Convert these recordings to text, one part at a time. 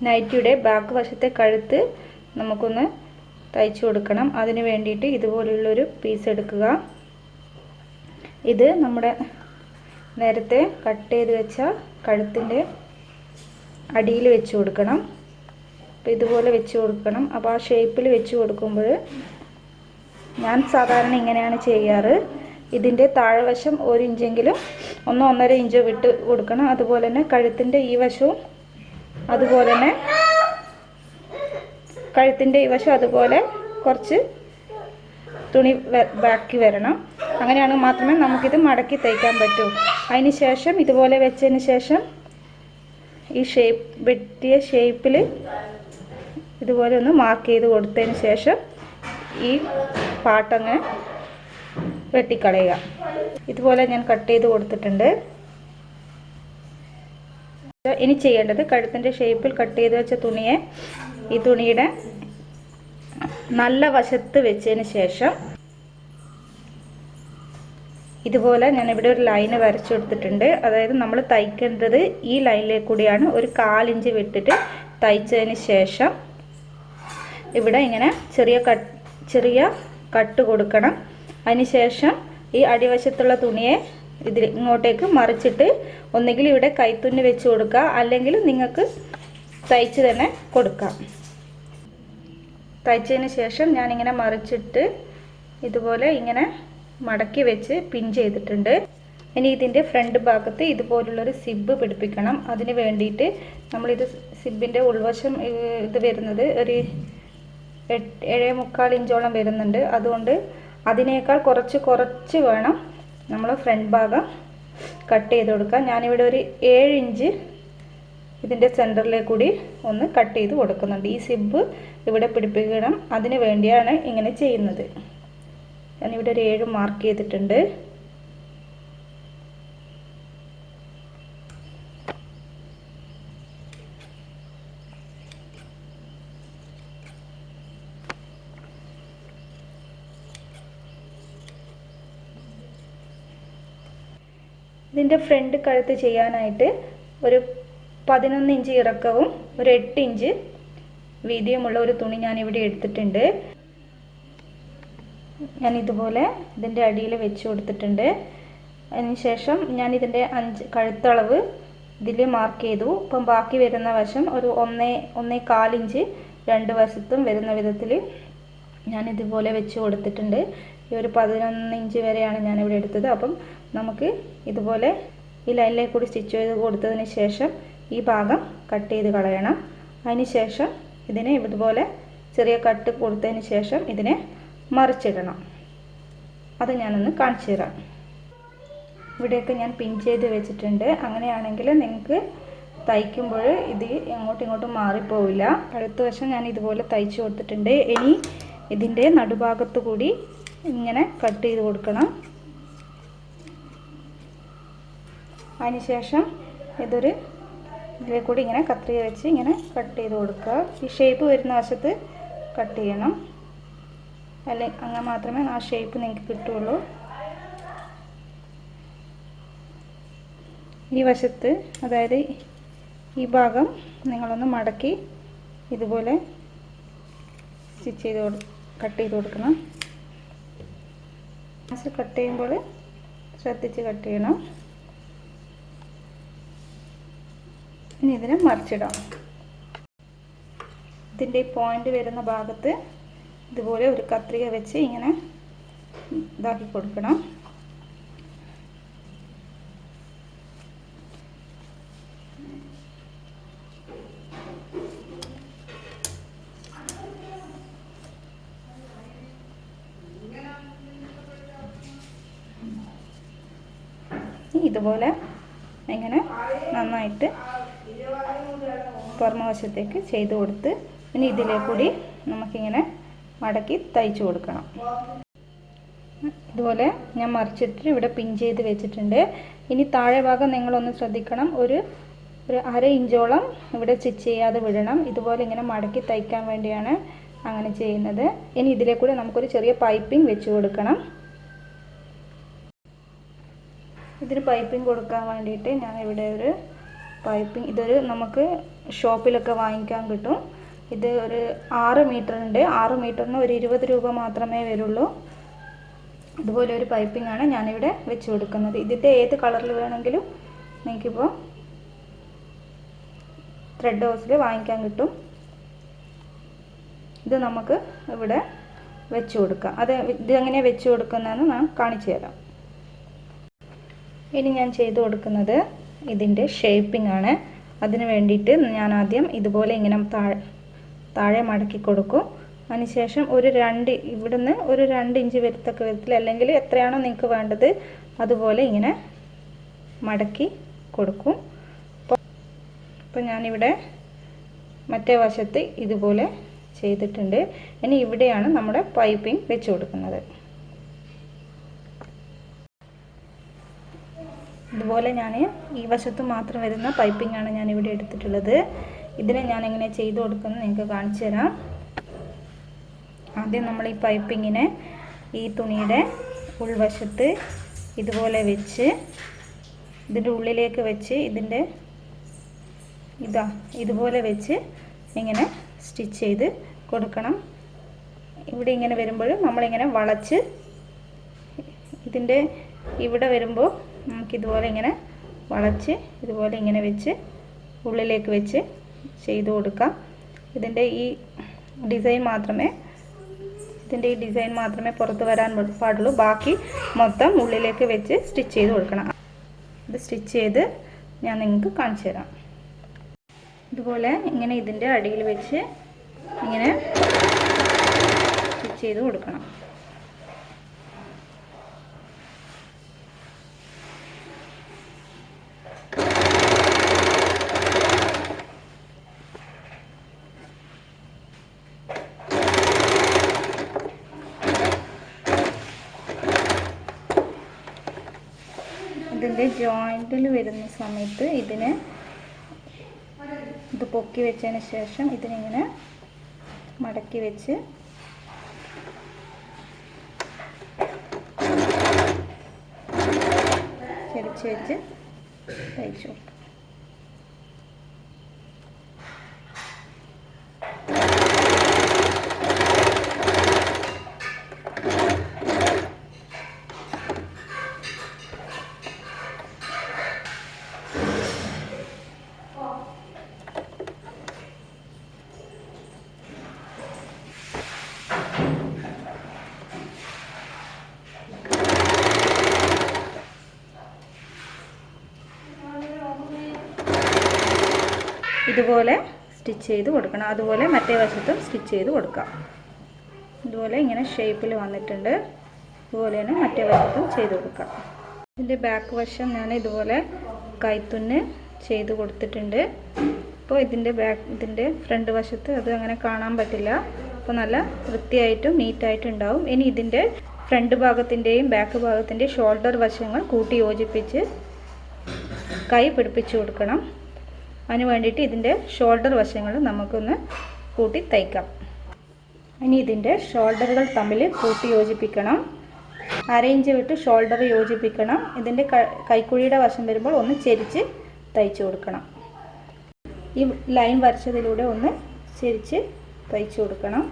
നൈറ്റിയുടെ back വശത്തെ കഴുത്ത് നമുക്കൊന്ന് തയ്ച്ചു കൊടുക്കണം. അതിന് വേണ്ടിയിട്ട് ഇതുപോലുള്ളൊരു പീസ് എടുക്കുക. ഇത് നമ്മുടെ നേരത്തെ കട്ട് ചെയ്ത് വെച്ച കഴുത്തിൻ്റെ അടിയിൽ വെച്ച് കൊടുക്കണം. അപ്പോൾ ഇതുപോലെ വെച്ച് കൊടുക്കണം. അപ്പോൾ ആ ഷേപ്പിൽ വെച്ച് കൊടുക്കുമ്പോൾ ഞാൻ സാധാരണ ഇങ്ങനെയാണ് ചെയ്യാറ്. ഇതിൻ്റെ താഴ്വശം 1 ഇഞ്ചെങ്കിലും 1-1.5 ഇഞ്ച് വിട്ട് കൊടുക്കണം. അതുപോലെ തന്നെ കഴുത്തിൻ്റെ ഈ വശവും അതുപോലെ തന്നെ കഴുത്തിൻ്റെ ഈ വശം അതുപോലെ കുറച്ച് തുണി ബാക്കി വരണം. അങ്ങനെയാണെങ്കിൽ മാത്രമേ നമുക്കിത് മടക്കി തയ്ക്കാൻ പറ്റൂ. അതിന് ശേഷം ഇതുപോലെ വെച്ചതിന് ശേഷം ഈ വെട്ടിയ ഷേപ്പിൽ ഇതുപോലെ ഒന്ന് മാർക്ക് ചെയ്ത് കൊടുത്തതിന് ശേഷം ഈ പാട്ടങ്ങ് വെട്ടിക്കളയുക. ഇതുപോലെ ഞാൻ കട്ട് ചെയ്ത് കൊടുത്തിട്ടുണ്ട്. ഇനി ചെയ്യേണ്ടത് കഴുത്തിൻ്റെ ഷേപ്പിൽ കട്ട് ചെയ്ത് വെച്ച തുണിയെ ഈ തുണിയുടെ നല്ല വശത്ത് വെച്ചതിന് ശേഷം ഇതുപോലെ ഞാനിവിടെ ഒരു ലൈന് വരച്ചു കൊടുത്തിട്ടുണ്ട്. അതായത് നമ്മൾ തയ്ക്കേണ്ടത് ഈ ലൈനിലേക്ക് കൂടിയാണ്. ഒരു 1/4 ഇഞ്ച് വിട്ടിട്ട് തയ്ച്ചതിന് ശേഷം ഇവിടെ ഇങ്ങനെ ചെറിയ കട്ട് കൊടുക്കണം. അതിനുശേഷം ഈ അടിവശത്തുള്ള തുണിയെ ഇങ്ങോട്ടേക്ക് മറിച്ചിട്ട് ഒന്നുകിൽ ഇവിടെ കൈത്തുന്നി വെച്ച് കൊടുക്കുക, അല്ലെങ്കിൽ നിങ്ങൾക്ക് തയ്ച്ച് തന്നെ കൊടുക്കാം. തയ്ച്ചതിന് ശേഷം ഞാനിങ്ങനെ മറിച്ചിട്ട് ഇതുപോലെ ഇങ്ങനെ മടക്കി വെച്ച് പിൻ ചെയ്തിട്ടുണ്ട്. ഇനി ഇതിൻ്റെ ഫ്രണ്ട് ഭാഗത്ത് ഇതുപോലുള്ളൊരു സിബ് പിടിപ്പിക്കണം. അതിന് വേണ്ടിയിട്ട് നമ്മളിത് സിബിൻ്റെ ഉൾവശം ഇത് വരുന്നത് ഒരു 7.25 ഇഞ്ചോളം വരുന്നുണ്ട്. അതുകൊണ്ട് അതിനേക്കാൾ കുറച്ച് വേണം നമ്മൾ ഫ്രണ്ട് ഭാഗം കട്ട് ചെയ്ത് കൊടുക്കാം. ഞാനിവിടെ ഒരു 7 ഇഞ്ച് ഇതിൻ്റെ സെൻറ്ററിലേക്ക് കൂടി ഒന്ന് കട്ട് ചെയ്ത് കൊടുക്കുന്നുണ്ട്. ഈ സിബ് ഇവിടെ പിടിപ്പിക്കണം. അതിന് വേണ്ടിയാണ് ഇങ്ങനെ ചെയ്യുന്നത്. ഞാനിവിടെ ഒരു 7 മാർക്ക് ചെയ്തിട്ടുണ്ട്. ഇതിൻ്റെ ഫ്രണ്ട് കഴുത്ത് ചെയ്യാനായിട്ട് ഒരു 11 ഇഞ്ച് ഇറക്കവും ഒരു 8 ഇഞ്ച് വീതിയുമുള്ള ഒരു തുണി ഞാനിവിടെ എടുത്തിട്ടുണ്ട്. ഞാൻ ഇതുപോലെ ഇതിൻ്റെ അടിയിൽ വെച്ച് കൊടുത്തിട്ടുണ്ട്. അതിനുശേഷം ഞാൻ ഇതിൻ്റെ കഴുത്തളവ് ഇതിൽ മാർക്ക് ചെയ്തു. ഇപ്പം ബാക്കി വരുന്ന വശം ഒരു 1.25 ഇഞ്ച് രണ്ട് വശത്തും വരുന്ന വിധത്തിൽ ഞാൻ ഇതുപോലെ വെച്ച് കൊടുത്തിട്ടുണ്ട്. ഈ ഒരു 11 ഇഞ്ച് വരെയാണ് ഞാനിവിടെ എടുത്തത്. അപ്പം നമുക്ക് ഇതുപോലെ ഈ ലൈനിലേക്ക് കൂടി സ്റ്റിച്ച് ചെയ്ത് കൊടുത്തതിന് ശേഷം ഈ ഭാഗം കട്ട് ചെയ്ത് കളയണം. അതിന് ശേഷം ഇതിനെ ഇതുപോലെ ചെറിയ കട്ട് കൊടുത്തതിന് ശേഷം ഇതിനെ മറിച്ചിടണം. അത് ഞാനൊന്ന് കാണിച്ചു തരാം. ഇവിടെയൊക്കെ ഞാൻ പിൻ ചെയ്ത് വെച്ചിട്ടുണ്ട്. അങ്ങനെയാണെങ്കിൽ നിങ്ങൾക്ക് തയ്ക്കുമ്പോൾ ഇത് അങ്ങോട്ടും ഇങ്ങോട്ടും മാറിപ്പോവില്ല. അടുത്ത വശം ഞാൻ ഇതുപോലെ തയ്ച്ചു കൊടുത്തിട്ടുണ്ട്. ഇനി ഇതിൻ്റെ നടുഭാഗത്ത് കൂടി ഇങ്ങനെ കട്ട് ചെയ്ത് കൊടുക്കണം. അതിനുശേഷം ഇതിലെ കൂടി ഇങ്ങനെ കത്രിക വെച്ച് ഇങ്ങനെ കട്ട് ചെയ്ത് കൊടുക്കുക. ഈ ഷേപ്പ് വരുന്ന വശത്ത് കട്ട് ചെയ്യണം. അങ്ങനെ മാത്രമേ ആ ഷേപ്പ് നിങ്ങൾക്ക് കിട്ടുള്ളൂ. ഈ വശത്ത്, അതായത് ഈ ഭാഗം നിങ്ങളൊന്ന് മടക്കി ഇതുപോലെ സ്റ്റിച്ച് ചെയ്ത് കട്ട് ചെയ്ത് കൊടുക്കണം. കട്ട് ചെയ്യുമ്പോൾ ശ്രദ്ധിച്ച് കട്ട് ചെയ്യണം. ഇനി ഇതിനെ മറിച്ചിടാം. ഇതിൻ്റെ പോയിന്റ് വരുന്ന ഭാഗത്ത് ഇതുപോലെ ഒരു കത്രിക വെച്ച് ഇങ്ങനെ ഇതാക്കി കൊടുക്കണം. ഇതുപോലെ ഇങ്ങനെ നന്നായിട്ട് പുറമവശത്തേക്ക് ചെയ്ത് കൊടുത്ത് ഇനി ഇതിലേ കൂടി നമുക്കിങ്ങനെ മടക്കി തയ്ച്ചു കൊടുക്കണം. ഇതുപോലെ ഞാൻ മറിച്ചിട്ട് ഇവിടെ പിൻ ചെയ്ത് വെച്ചിട്ടുണ്ട്. ഇനി താഴെ ഭാഗം നിങ്ങളൊന്ന് ശ്രദ്ധിക്കണം. ഒരു 1/2 ഇഞ്ചോളം ഇവിടെ സ്റ്റിച്ച് ചെയ്യാതെ വിടണം. ഇതുപോലെ ഇങ്ങനെ മടക്കി തയ്ക്കാൻ വേണ്ടിയാണ് അങ്ങനെ ചെയ്യുന്നത്. ഇനി ഇതിലേ കൂടി നമുക്കൊരു ചെറിയ പൈപ്പിംഗ് വെച്ച് കൊടുക്കണം. ഇതിന് പൈപ്പിംഗ് കൊടുക്കാൻ വേണ്ടിയിട്ട് ഞാൻ ഇവിടെ ഒരു പൈപ്പിംഗ്, ഇതൊരു നമുക്ക് ഷോപ്പിലൊക്കെ വാങ്ങിക്കാൻ കിട്ടും. ഇത് ഒരു 6 മീറ്റർ ഉണ്ട്. 6 മീറ്ററിന് ഒരു 20 രൂപ മാത്രമേ വരുള്ളൂ. അതുപോലെ ഒരു പൈപ്പിംഗ് ആണ് ഞാനിവിടെ വെച്ച് കൊടുക്കുന്നത്. ഇതിൻ്റെ ഏത് കളറിൽ വേണമെങ്കിലും നിങ്ങൾക്കിപ്പോൾ ത്രെഡ് ഹൗസിൽ വാങ്ങിക്കാൻ കിട്ടും. ഇത് നമുക്ക് ഇവിടെ വെച്ച് കൊടുക്കാം. ഇതെങ്ങനെ വെച്ച് കൊടുക്കുന്നതെന്ന് ഞാൻ കാണിച്ചു തരാം. ഇനി ഞാൻ ചെയ്തു കൊടുക്കുന്നത് ഇതിൻ്റെ ഷേപ്പിംഗ് ആണ്. അതിന് വേണ്ടിയിട്ട് ഞാൻ ആദ്യം ഇതുപോലെ ഇങ്ങനെ താഴെ മടക്കി കൊടുക്കും. അതിനുശേഷം ഇവിടുന്ന് ഒരു 2 ഇഞ്ച് വരത്തക്ക വിധത്തിൽ, അല്ലെങ്കിൽ എത്രയാണോ നിങ്ങൾക്ക് വേണ്ടത് അതുപോലെ ഇങ്ങനെ മടക്കി കൊടുക്കും. അപ്പോൾ ഞാനിവിടെ മറ്റേ വശത്ത് ഇതുപോലെ ചെയ്തിട്ടുണ്ട്. ഇനി ഇവിടെയാണ് നമ്മുടെ പൈപ്പിംഗ് വെച്ച് കൊടുക്കുന്നത്. ഇതുപോലെ ഞാൻ ഈ വശത്ത് മാത്രം വരുന്ന പൈപ്പിംഗ് ആണ് ഞാൻ ഇവിടെ എടുത്തിട്ടുള്ളത്. ഇതിനെ ഞാൻ എങ്ങനെ ചെയ്തു കൊടുക്കുന്നത് നിങ്ങൾക്ക് കാണിച്ചു തരാം. ആദ്യം നമ്മൾ ഈ പൈപ്പിങ്ങിനെ ഈ തുണിയുടെ ഉൾവശത്ത് ഇതുപോലെ വെച്ച് ഇതിൻ്റെ ഉള്ളിലേക്ക് വെച്ച് ഇതുപോലെ വെച്ച് ഇങ്ങനെ സ്റ്റിച്ച് ചെയ്ത് കൊടുക്കണം. ഇവിടെ ഇങ്ങനെ വരുമ്പോൾ നമ്മളിങ്ങനെ വളച്ച് ഇതിൻ്റെ ഇവിടെ വരുമ്പോൾ നമുക്കിതുപോലെ ഇങ്ങനെ വളച്ച് ഇതുപോലെ ഇങ്ങനെ വെച്ച് ഉള്ളിലേക്ക് വെച്ച് ചെയ്ത് കൊടുക്കാം. ഇതിൻ്റെ ഈ ഡിസൈൻ മാത്രമേ പുറത്ത് വരാൻ പാടുള്ളൂ. ബാക്കി മൊത്തം ഉള്ളിലേക്ക് വെച്ച് സ്റ്റിച്ച് ചെയ്ത് കൊടുക്കണം. ഇത് സ്റ്റിച്ച് ചെയ്ത് ഞാൻ നിങ്ങൾക്ക് കാണിച്ചു തരാം. ഇതുപോലെ ഇങ്ങനെ ഇതിൻ്റെ അടിയിൽ വെച്ച് ഇങ്ങനെ സ്റ്റിച്ച് ചെയ്ത് കൊടുക്കണം. ഇതിൻ്റെ ജോയിൻറ്റിൽ വരുന്ന സമയത്ത് ഇത് പൊക്കി വെച്ചതിന് ശേഷം ഇതിനിങ്ങനെ മടക്കി വെച്ച് ചെരിച്ച് വെച്ച് തയ്ച്ചു കൊടുക്കും. ഇതുപോലെ സ്റ്റിച്ച് ചെയ്ത് കൊടുക്കണം. അതുപോലെ മറ്റേ വശത്തും സ്റ്റിച്ച് ചെയ്ത് കൊടുക്കാം. ഇതുപോലെ ഇങ്ങനെ ഷേപ്പിൽ വന്നിട്ടുണ്ട്. ഇതുപോലെ തന്നെ മറ്റേ വശത്തും ചെയ്ത് കൊടുക്കാം. ഇതിൻ്റെ ബാക്ക് വശം ഞാൻ ഇതുപോലെ കൈത്തുന്ന് ചെയ്ത് കൊടുത്തിട്ടുണ്ട്. അപ്പോൾ ഇതിൻ്റെ ഫ്രണ്ട് വശത്ത് അത് അങ്ങനെ കാണാൻ പറ്റില്ല. അപ്പോൾ നല്ല വൃത്തിയായിട്ടും നീറ്റായിട്ടും ഉണ്ടാവും. ഇനി ഇതിൻ്റെ ഫ്രണ്ട് ഭാഗത്തിൻ്റെയും ബാക്ക് ഭാഗത്തിൻ്റെയും ഷോൾഡർ വശങ്ങൾ കൂട്ടി യോജിപ്പിച്ച് കൈ പിടിപ്പിച്ച് കൊടുക്കണം. അതിന് വേണ്ടിയിട്ട് ഇതിൻ്റെ ഷോൾഡർ വശങ്ങൾ നമുക്കൊന്ന് കൂട്ടി തയ്ക്കാം. ഇനി ഇതിൻ്റെ ഷോൾഡറുകൾ തമ്മിൽ കൂട്ടി യോജിപ്പിക്കണം. 1/2 ഇഞ്ച് വിട്ട് ഷോൾഡർ യോജിപ്പിക്കണം. ഇതിൻ്റെ കൈക്കുഴിയുടെ വശം വരുമ്പോൾ ഒന്ന് ചെരിച്ച് തയ്ച്ചു കൊടുക്കണം. ഈ ലൈൻ വരച്ചതിലൂടെ ഒന്ന് ചെരിച്ച് തയ്ച്ചു കൊടുക്കണം.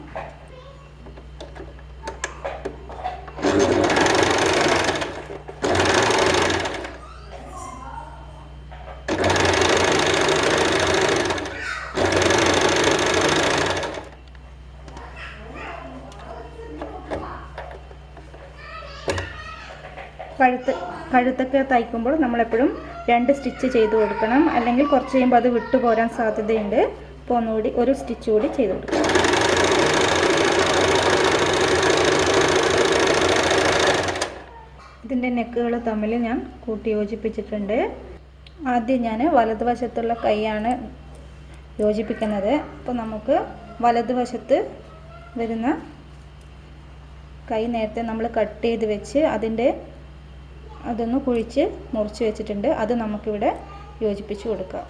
കഴുത്തൊക്കെ തയ്ക്കുമ്പോൾ നമ്മളെപ്പോഴും 2 സ്റ്റിച്ച് ചെയ്ത് കൊടുക്കണം. അല്ലെങ്കിൽ കുറച്ച് കഴിയുമ്പോൾ അത് വിട്ടുപോരാൻ സാധ്യതയുണ്ട്. അപ്പോൾ ഒന്നുകൂടി ഒരു സ്റ്റിച്ച് കൂടി ചെയ്ത് കൊടുക്കണം. ഇതിൻ്റെ നെക്കുകൾ തമ്മിൽ ഞാൻ കൂട്ടി യോജിപ്പിച്ചിട്ടുണ്ട്. ആദ്യം ഞാൻ വലതുവശത്തുള്ള കൈയാണ് യോജിപ്പിക്കുന്നത്. അപ്പോൾ നമുക്ക് വലതുവശത്ത് വരുന്ന കൈ നേരത്തെ നമ്മൾ കട്ട് ചെയ്ത് വെച്ച് അതൊന്ന് കുഴിച്ച് മുറിച്ച് വെച്ചിട്ടുണ്ട്. അത് നമുക്കിവിടെ യോജിപ്പിച്ച് കൊടുക്കാം.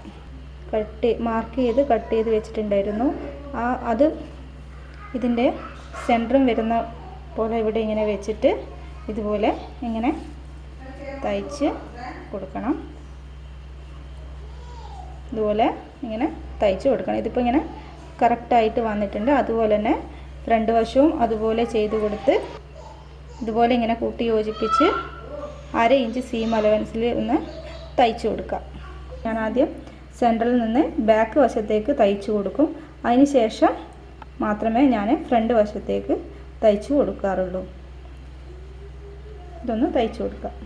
മാർക്ക് ചെയ്ത് കട്ട് ചെയ്ത് വെച്ചിട്ടുണ്ടായിരുന്നു. അത് ഇതിൻ്റെ സെൻറ്ററും വരുന്ന പോലെ ഇവിടെ ഇങ്ങനെ വെച്ചിട്ട് ഇതുപോലെ ഇങ്ങനെ തയ്ച്ച് കൊടുക്കണം. ഇതുപോലെ ഇങ്ങനെ തയ്ച്ച് കൊടുക്കണം. ഇതിപ്പോൾ ഇങ്ങനെ കറക്റ്റായിട്ട് വന്നിട്ടുണ്ട്. അതുപോലെ തന്നെ ഫ്രണ്ട് വശവും അതുപോലെ ചെയ്ത് കൊടുത്ത് ഇതുപോലെ ഇങ്ങനെ കൂട്ടി യോജിപ്പിച്ച് 1/2 ഇഞ്ച് സീം അലവൻസിൽ ഒന്ന് തയ്ച്ച് കൊടുക്കാം. ഞാൻ ആദ്യം സെൻറ്ററിൽ നിന്ന് ബാക്ക് വശത്തേക്ക് തയ്ച്ച് കൊടുക്കും. അതിന് ശേഷം മാത്രമേ ഞാൻ ഫ്രണ്ട് വശത്തേക്ക് തയ്ച്ച് കൊടുക്കാറുള്ളൂ. ഇതൊന്ന് തയ്ച്ച് കൊടുക്കാം.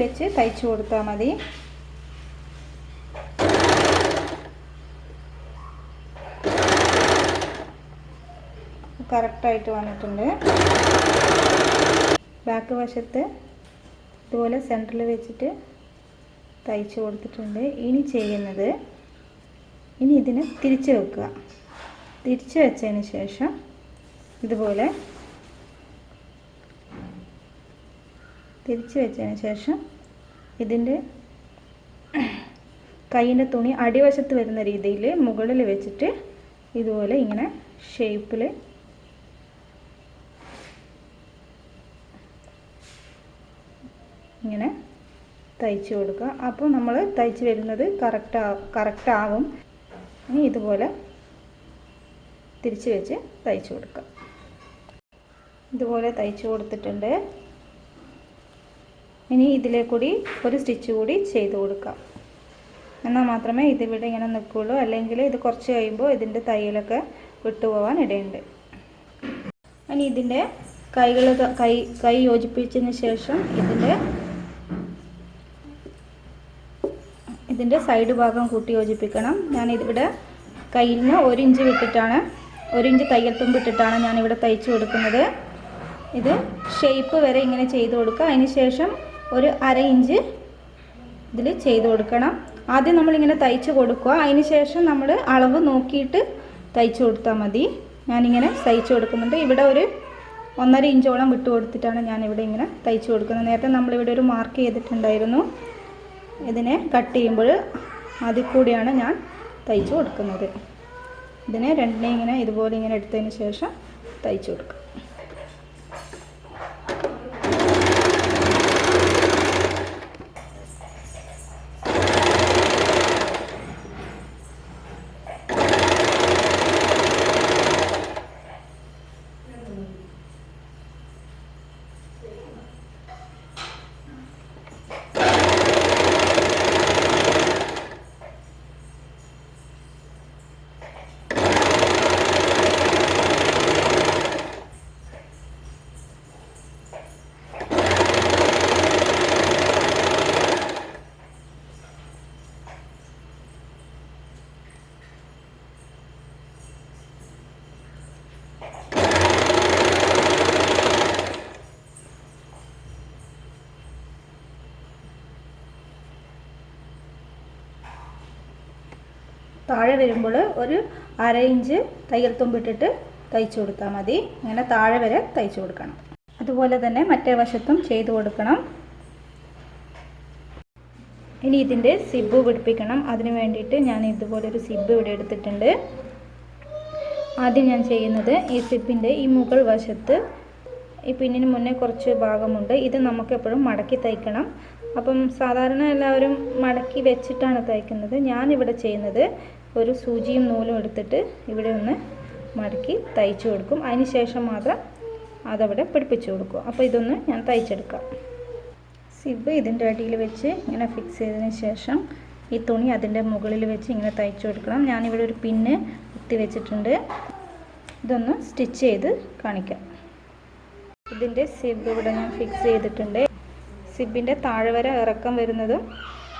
വെച്ച് തയ്ച്ച് കൊടുത്താൽ മതി. കറക്റ്റായിട്ട് വന്നിട്ടുണ്ട്. ബാക്ക് വശത്ത് ഇതുപോലെ സെൻറ്ററിൽ വെച്ചിട്ട് തയ്ച്ച് കൊടുത്തിട്ടുണ്ട്. ഇനി ചെയ്യുന്നത്, ഇനി ഇതിനെ തിരിച്ച് വെക്കുക. തിരിച്ച് വെച്ചതിന് ശേഷം ഇതുപോലെ തിരിച്ച് വെച്ചതിന് ശേഷം ഇതിൻ്റെ കൈയിൻ്റെ തുണി അടിവശത്ത് വരുന്ന രീതിയിൽ മുകളിൽ വെച്ചിട്ട് ഇതുപോലെ ഇങ്ങനെ ഷേപ്പിൽ ഇങ്ങനെ തയ്ച്ച് കൊടുക്കുക. അപ്പോൾ നമ്മൾ തയ്ച്ച് വരുന്നത് കറക്റ്റ് ആവും. ഇനി ഇതുപോലെ തിരിച്ച് വെച്ച് തയ്ച്ച് കൊടുക്കുക. ഇതുപോലെ തയ്ച്ച് കൊടുത്തിട്ടുണ്ട്. ഇനി ഇതിലെ കൂടി ഒരു സ്റ്റിച്ച് കൂടി ചെയ്ത് കൊടുക്കാം. എന്നാൽ മാത്രമേ ഇതിവിടെ ഇങ്ങനെ നിൽക്കുകയുള്ളൂ. അല്ലെങ്കിൽ ഇത് കുറച്ച് കഴിയുമ്പോൾ ഇതിൻ്റെ തയ്യലൊക്കെ വിട്ടുപോകാൻ ഇടയുണ്ട്. ഇനി ഇതിൻ്റെ കൈ യോജിപ്പിച്ചതിന് ശേഷം ഇതിൻ്റെ സൈഡ് ഭാഗം കൂട്ടി യോജിപ്പിക്കണം. ഞാനിവിടെ കയ്യിൽ നിന്ന് 1 ഇഞ്ച് വിട്ടിട്ടാണ്, 1 ഇഞ്ച് തയ്യൽ തുമ്പ് ഇട്ടിട്ടാണ് ഞാനിവിടെ തയ്ച്ച് കൊടുക്കുന്നത്. ഇത് ഷേപ്പ് വരെ ഇങ്ങനെ ചെയ്ത് കൊടുക്കുക. അതിന് ശേഷം ഒരു 1/2 ഇഞ്ച് ഇതിൽ ചെയ്ത് കൊടുക്കണം. ആദ്യം നമ്മളിങ്ങനെ തയ്ച്ച് കൊടുക്കുക. അതിന് ശേഷം നമ്മൾ അളവ് നോക്കിയിട്ട് തയ്ച്ച് കൊടുത്താൽ മതി. ഞാനിങ്ങനെ തയ്ച്ച് കൊടുക്കുന്നുണ്ട്. ഇവിടെ ഒരു 1.5 ഇഞ്ചോളം വിട്ട് കൊടുത്തിട്ടാണ് ഞാനിവിടെ ഇങ്ങനെ തയ്ച്ച് കൊടുക്കുന്നത്. നേരത്തെ നമ്മളിവിടെ ഒരു മാർക്ക് ചെയ്തിട്ടുണ്ടായിരുന്നു. ഇതിനെ കട്ട് ചെയ്യുമ്പോൾ അതിൽ കൂടിയാണ് ഞാൻ തയ്ച്ച് കൊടുക്കുന്നത്. ഇതിനെ രണ്ടിനെയും ഇങ്ങനെ ഇതുപോലെ ഇങ്ങനെ എടുത്തതിന് ശേഷം തയ്ച്ച് കൊടുക്കുക. താഴെ വരുമ്പോൾ ഒരു 1/2 ഇഞ്ച് തയ്യൽ തുമ്പിട്ടിട്ട് തയ്ച്ചു കൊടുത്താൽ മതി. ഇങ്ങനെ താഴെ വരെ തയ്ച്ചു കൊടുക്കണം. അതുപോലെ തന്നെ മറ്റേ വശത്തും ചെയ്തു കൊടുക്കണം. ഇനി ഇതിൻ്റെ സിബ്ബ് പിടിപ്പിക്കണം. അതിന് വേണ്ടിയിട്ട് ഞാൻ ഇതുപോലൊരു സിബ്ബ് ഇവിടെ എടുത്തിട്ടുണ്ട്. ആദ്യം ഞാൻ ചെയ്യുന്നത് ഈ സിബിൻ്റെ ഈ മുകൾ വശത്ത് ഈ പിന്നിന് മുന്നേ കുറച്ച് ഭാഗമുണ്ട്. ഇത് നമുക്ക് എപ്പോഴും മടക്കി തയ്ക്കണം. അപ്പം സാധാരണ എല്ലാവരും മടക്കി വെച്ചിട്ടാണ് തയ്ക്കുന്നത്. ഞാനിവിടെ ചെയ്യുന്നത് ഒരു സൂചിയും നൂലും എടുത്തിട്ട് ഇവിടെ ഒന്ന് മടക്കി തയ്ച്ചു കൊടുക്കും. അതിന് ശേഷം മാത്രം അതവിടെ പിടിപ്പിച്ചു കൊടുക്കും. അപ്പോൾ ഇതൊന്ന് ഞാൻ തയ്ച്ചെടുക്കാം. സിബ് ഇതിൻ്റെ അടിയിൽ വെച്ച് ഇങ്ങനെ ഫിക്സ് ചെയ്തതിന് ശേഷം ഈ തുണി അതിൻ്റെ മുകളിൽ വെച്ച് ഇങ്ങനെ തയ്ച്ചു കൊടുക്കണം. ഞാനിവിടെ ഒരു പിന്ന് കുത്തി വെച്ചിട്ടുണ്ട്. ഇതൊന്ന് സ്റ്റിച്ച് ചെയ്ത് കാണിക്കാം. ഇതിൻ്റെ സിബ് ഇവിടെ ഞാൻ ഫിക്സ് ചെയ്തിട്ടുണ്ട്. സിബിൻ്റെ താഴെ വരെ ഇറക്കം വരുന്നതും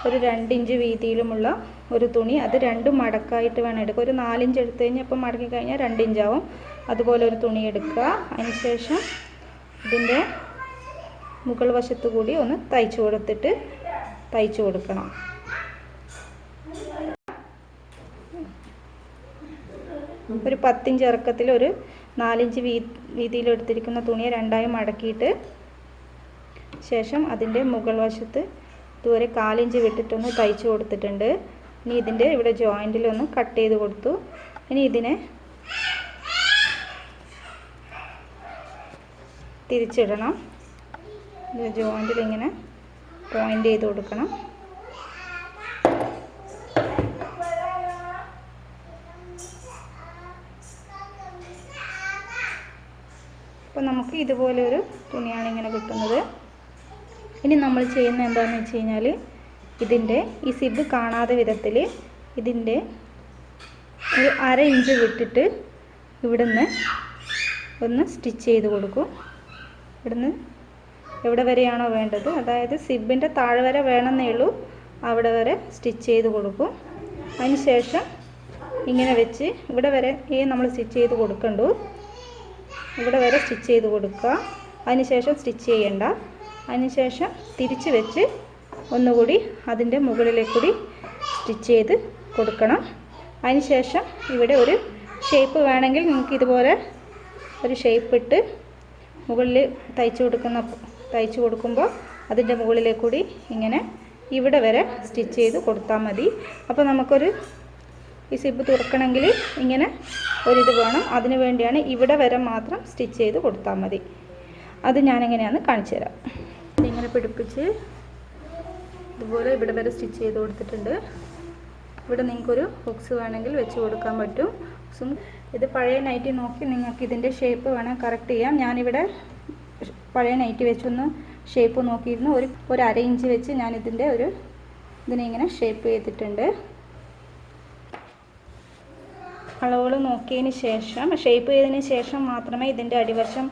ഒരു 2 ഇഞ്ച് വീതിയിലുമുള്ള ഒരു തുണി, അത് 2 മടക്കായിട്ട് വേണം എടുക്കുക. ഒരു 4 ഇഞ്ച് എടുത്തു കഴിഞ്ഞാൽ അപ്പം മടക്കി കഴിഞ്ഞാൽ 2 ഇഞ്ചാവും. അതുപോലെ ഒരു തുണി എടുക്കുക. അതിനുശേഷം ഇതിൻ്റെ മുകൾ വശത്തു കൂടി ഒന്ന് തയ്ച്ചു കൊടുത്തിട്ട് തയ്ച്ചു കൊടുക്കണം. ഒരു 10 ഇഞ്ച് ഇറക്കത്തിൽ ഒരു 4 ഇഞ്ച് വീതിയിൽ എടുത്തിരിക്കുന്ന തുണിയെ രണ്ടായി മടക്കിയിട്ട് ശേഷം അതിൻ്റെ മുകൾ വശത്ത് ഇതുവരെ 1/4 ഇഞ്ച് വിട്ടിട്ടൊന്ന് തയ്ച്ചു കൊടുത്തിട്ടുണ്ട്. ഇനി ഇതിൻ്റെ ഇവിടെ ജോയിൻറ്റിലൊന്ന് കട്ട് ചെയ്ത് കൊടുത്തു. ഇനി ഇതിനെ തിരിച്ചിടണം. ഇത് ജോയിൻറ്റിൽ ഇങ്ങനെ പോയിൻ്റ് ചെയ്ത് കൊടുക്കണം. അപ്പോൾ നമുക്ക് ഇതുപോലെ ഒരു തുണിയാണ് ഇങ്ങനെ കിട്ടുന്നത്. ഇനി നമ്മൾ ചെയ്യുന്നത് എന്താണെന്ന് വെച്ച് കഴിഞ്ഞാൽ ഇതിൻ്റെ ഈ സിബ് കാണാത്ത വിധത്തിൽ ഇതിൻ്റെ ഒരു 1/2 ഇഞ്ച് വിട്ടിട്ട് ഇവിടുന്ന് ഒന്ന് സ്റ്റിച്ച് ചെയ്ത് കൊടുക്കും. ഇവിടുന്ന് എവിടെ വരെയാണോ വേണ്ടത്, അതായത് സിബിൻ്റെ താഴെ വരെ വേണമെന്നേ ഉള്ളൂ, അവിടെ വരെ സ്റ്റിച്ച് ചെയ്ത് കൊടുക്കും. അതിന് ശേഷം ഇങ്ങനെ വെച്ച് ഇവിടെ വരെ നമ്മൾ സ്റ്റിച്ച് ചെയ്ത് കൊടുക്കണ്ടു. ഇവിടെ വരെ സ്റ്റിച്ച് ചെയ്ത് കൊടുക്കുക. അതിന് ശേഷം സ്റ്റിച്ച് ചെയ്യണ്ട. അതിന് ശേഷം തിരിച്ച് വെച്ച് ഒന്നുകൂടി അതിൻ്റെ മുകളിലേക്കൂടി സ്റ്റിച്ച് ചെയ്ത് കൊടുക്കണം. അതിന് ശേഷം ഇവിടെ ഒരു ഷേപ്പ് വേണമെങ്കിൽ നിങ്ങൾക്ക് ഇതുപോലെ ഒരു ഷേപ്പ് ഇട്ട് മുകളിൽ തയ്ച്ചു കൊടുക്കുമ്പോൾ അതിൻ്റെ മുകളിലേക്കൂടി ഇങ്ങനെ ഇവിടെ വരെ സ്റ്റിച്ച് ചെയ്ത് കൊടുത്താൽ മതി. അപ്പോൾ നമുക്കൊരു ഈ സിബ് തുറക്കണമെങ്കിൽ ഇങ്ങനെ ഒരിത് വേണം. അതിന് വേണ്ടിയാണ് ഇവിടെ വരെ മാത്രം സ്റ്റിച്ച് ചെയ്ത് കൊടുത്താൽ മതി. അത് ഞാനെങ്ങനെയാണെന്ന് കാണിച്ചു തരാം. ഇങ്ങനെ പിടിപ്പിച്ച് ഇതുപോലെ ഇവിടെ വരെ സ്റ്റിച്ച് ചെയ്ത് കൊടുത്തിട്ടുണ്ട്. ഇവിടെ നിങ്ങൾക്കൊരു ഹുക്സ് വേണമെങ്കിൽ വെച്ച് കൊടുക്കാൻ പറ്റും. ഇത് പഴയ നൈറ്റി നോക്കി നിങ്ങൾക്ക് ഇതിൻ്റെ ഷേപ്പ് വേണം കറക്റ്റ് ചെയ്യാം. ഞാനിവിടെ പഴയ നൈറ്റി വെച്ചൊന്ന് ഷേപ്പ് നോക്കിയിരുന്നു. ഒരു 1/2 ഇഞ്ച് വെച്ച് ഞാൻ ഇതിനെ ഇങ്ങനെ ഷേപ്പ് ചെയ്തിട്ടുണ്ട്. അളവുകൾ നോക്കിയതിന് ശേഷം ഷേപ്പ് ചെയ്തതിന് ശേഷം മാത്രമേ ഇതിൻ്റെ അടിവശം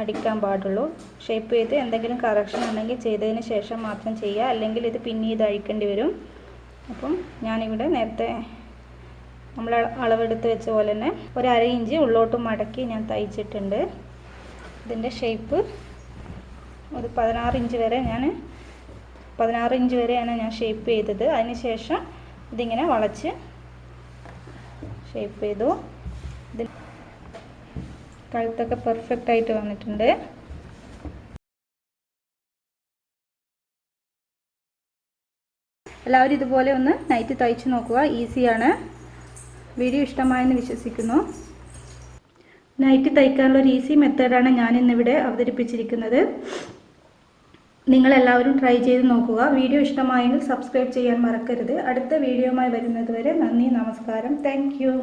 അടിക്കാൻ പാടുള്ളൂ. ഷേപ്പ് ചെയ്ത് എന്തെങ്കിലും കറക്ഷൻ ഉണ്ടെങ്കിൽ ചെയ്തതിന് ശേഷം മാത്രം ചെയ്യുക, അല്ലെങ്കിൽ ഇത് പിന്നീട് അഴിക്കേണ്ടി വരും. അപ്പം ഞാനിവിടെ നേരത്തെ നമ്മൾ അളവെടുത്ത് വെച്ച പോലെ തന്നെ ഒരു 1/2 ഇഞ്ച് ഉള്ളോട്ട് മടക്കി ഞാൻ തയ്ച്ചിട്ടുണ്ട്. ഇതിൻ്റെ ഷേപ്പ് ഒരു 16 ഇഞ്ച് വരെയാണ് ഞാൻ ഷേപ്പ് ചെയ്തത്. അതിന് ശേഷം ഇതിങ്ങനെ വളച്ച് ഷേപ്പ് ചെയ്തു. ഇതിന് കഴുത്തൊക്കെ പെർഫെക്റ്റ് ആയിട്ട് വന്നിട്ടുണ്ട്. എല്ലാവരും ഇതുപോലെ ഒന്ന് നൈറ്റ് തയ്ച്ച് നോക്കുക. ഈസിയാണ്. വീഡിയോ ഇഷ്ടമായെന്ന് വിശ്വസിക്കുന്നു. നൈറ്റ് തയ്ക്കാനുള്ള ഒരു ഈസി മെത്തേഡാണ് ഞാനിന്നിവിടെ അവതരിപ്പിച്ചിരിക്കുന്നത്. നിങ്ങളെല്ലാവരും ട്രൈ ചെയ്ത് നോക്കുക. വീഡിയോ ഇഷ്ടമായെങ്കിൽ സബ്സ്ക്രൈബ് ചെയ്യാൻ മറക്കരുത്. അടുത്ത വീഡിയോയുമായി വരുന്നത് വരെ നന്ദി, നമസ്കാരം. Thank you.